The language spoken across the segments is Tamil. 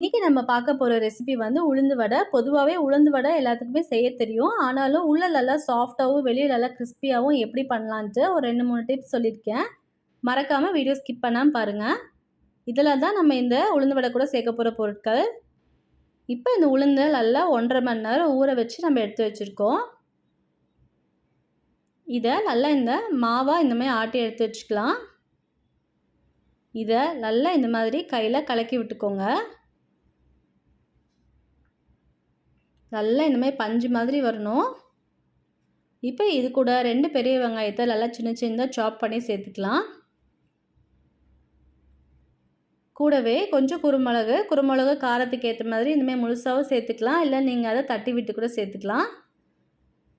இன்னைக்கு நம்ம பார்க்க போற ரெசிபி வந்து உளுந்து வடை. பொதுவாவே உளுந்து வடை எல்லாத்துக்குமே செய்ய தெரியும். ஆனாலும் உள்ள நல்லா சாஃப்ட்டாவும், வெளிய நல்லா கிறிஸ்பியாவும் எப்படி பண்ணலான்ட்டு ஒரு 2, 3 டிப்ஸ் சொல்லியிருக்கேன். மறக்காம வீடியோ ஸ்கிப் பண்ணாம பாருங்க. இதில தான் நம்ம இந்த உளுந்து வடை கூட சேர்க்க போற பொருட்கள். இப்போ இந்த உளுந்த நல்லா 1 1/2 மணி நேரம் ஊற வச்சு நம்ம எடுத்து வச்சிருக்கோம். இத நல்லா இந்த மாவா இந்த மாதிரி ஆட்டி எடுத்து வச்சுக்கலாம். இத நல்லா இந்த மாதிரி கையில கலக்கி விட்டுக்கோங்க. நல்லா இந்த மாதிரி பஞ்சு மாதிரி வரணும். இப்போ இது கூட 2 பெரிய வெங்காயத்தை நல்லா சின்ன சின்னதாக சாப் பண்ணி சேர்த்துக்கலாம். கூடவே கொஞ்சம் குருமிளகு காரத்துக்கு ஏற்ற மாதிரி இந்தமாதிரி முழுசாகவும் சேர்த்துக்கலாம். இல்லை நீங்கள் அதை தட்டி விட்டு கூட சேர்த்துக்கலாம்.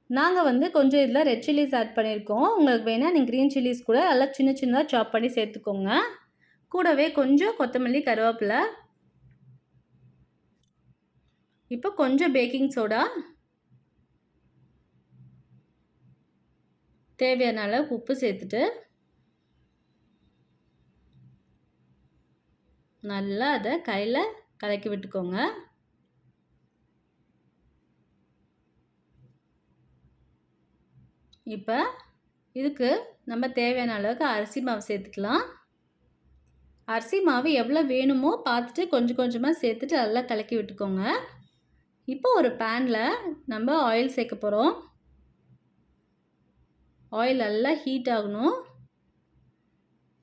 நாங்கள் வந்து கொஞ்சம் இதில் ரெட் சில்லிஸ் ஆட் பண்ணியிருக்கோம். உங்களுக்கு வேணால் நீங்கள் க்ரீன் சில்லிஸ் கூட நல்லா சின்ன சின்னதாக சாப் பண்ணி சேர்த்துக்கோங்க. கூடவே கொஞ்சம் கொத்தமல்லி, கருவேப்பிலை, இப்போ கொஞ்சம் பேக்கிங் சோடா, தேவையான அளவு உப்பு சேர்த்துட்டு நல்லா அதை கையில் கலக்கி விட்டுக்கோங்க. இப்போ இதுக்கு நம்ம தேவையான அளவுக்கு அரிசி மாவு சேர்த்துக்கலாம். அரிசி மாவு எவ்வளோ வேணுமோ பார்த்துட்டு கொஞ்சம் கொஞ்சமாக சேர்த்துட்டு நல்லா கலக்கி விட்டுக்கோங்க. இப்போ ஒரு பேனில் நம்ம ஆயில் சேர்க்க போகிறோம். ஆயில் நல்லா ஹீட் ஆகணும்.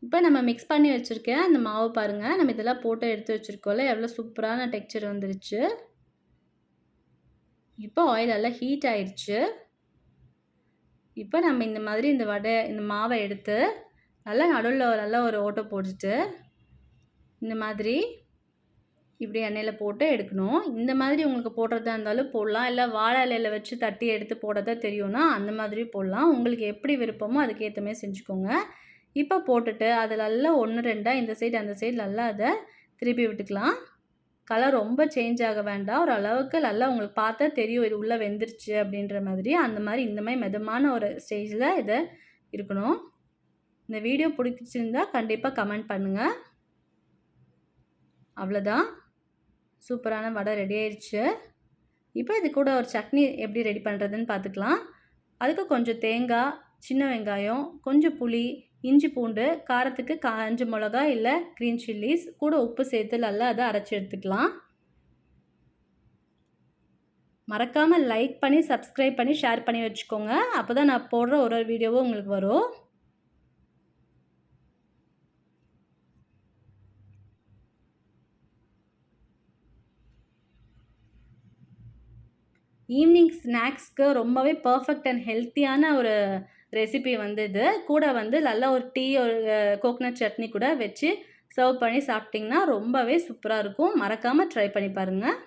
இப்போ நம்ம மிக்ஸ் பண்ணி வச்சுருக்கேன் அந்த மாவு பாருங்கள். நம்ம இதெல்லாம் போட்டு எடுத்து வச்சுருக்கோம்ல, எவ்வளோ சூப்பரான டெக்ஸ்சர் வந்துருச்சு. இப்போ ஆயில் நல்லா ஹீட் ஆயிடுச்சு. இப்போ நம்ம இந்த மாதிரி இந்த மாவை எடுத்து நல்லா நடுவில் நல்லா ஒரு ஓட்டை போட்டுட்டு இந்த மாதிரி இப்படி எண்ணெயில் போட்டு எடுக்கணும். இந்த மாதிரி உங்களுக்கு போடுறதா இருந்தாலும் போடலாம். இல்லை வாழை இலையில் வச்சு தட்டி எடுத்து போடுறதா தெரியும்னா அந்த மாதிரி போடலாம். உங்களுக்கு எப்படி விருப்பமோ அதுக்கேற்ற மாதிரி செஞ்சுக்கோங்க. இப்போ போட்டுட்டு அது நல்லா 1 2 இந்த சைடு அந்த சைடு நல்லா அதை திருப்பி விட்டுக்கலாம். கலர் ரொம்ப சேஞ்ச் ஆக வேண்டாம். ஒரு அளவுக்கு நல்லா உங்களுக்கு பார்த்தா தெரியும் இது உள்ளே வெந்துருச்சு அப்படின்ற மாதிரி. இந்த மாதிரி மிதமான ஒரு ஸ்டேஜில் இதை இருக்கணும். இந்த வீடியோ பிடிச்சிருந்தா கண்டிப்பாக கமெண்ட் பண்ணுங்கள். அவ்வளோதான், சூப்பரான வடை ரெடி ஆயிடுச்சு. இப்போ இது கூட ஒரு சட்னி எப்படி ரெடி பண்ணுறதுன்னு பார்த்துக்கலாம். அதுக்கு கொஞ்சம் தேங்காய், சின்ன வெங்காயம், கொஞ்சம் புளி, இஞ்சி பூண்டு, காரத்துக்கு 5 மிளகா இல்லை க்ரீன் சில்லிஸ், கூட உப்பு சேர்த்து நல்லா அதை அரைச்சி எடுத்துக்கலாம். மறக்காமல் லைக் பண்ணி, சப்ஸ்கிரைப் பண்ணி, ஷேர் பண்ணி வச்சுக்கோங்க. அப்போ தான் நான் போடுற ஒரு வீடியோவும் உங்களுக்கு வரும். ஈவினிங் ஸ்நாக்ஸ்க்கு ரொம்பவே பர்ஃபெக்ட் அண்ட் ஹெல்த்தியான ஒரு ரெசிபி வந்து இது. கூட வந்து நல்லா ஒரு டீ, ஒரு கோகனட் சட்னி கூட வச்சு சர்வ் பண்ணி சாப்பிட்டிங்கன்னா ரொம்பவே சூப்பராக இருக்கும். மறக்காமல் ட்ரை பண்ணி பாருங்கள்.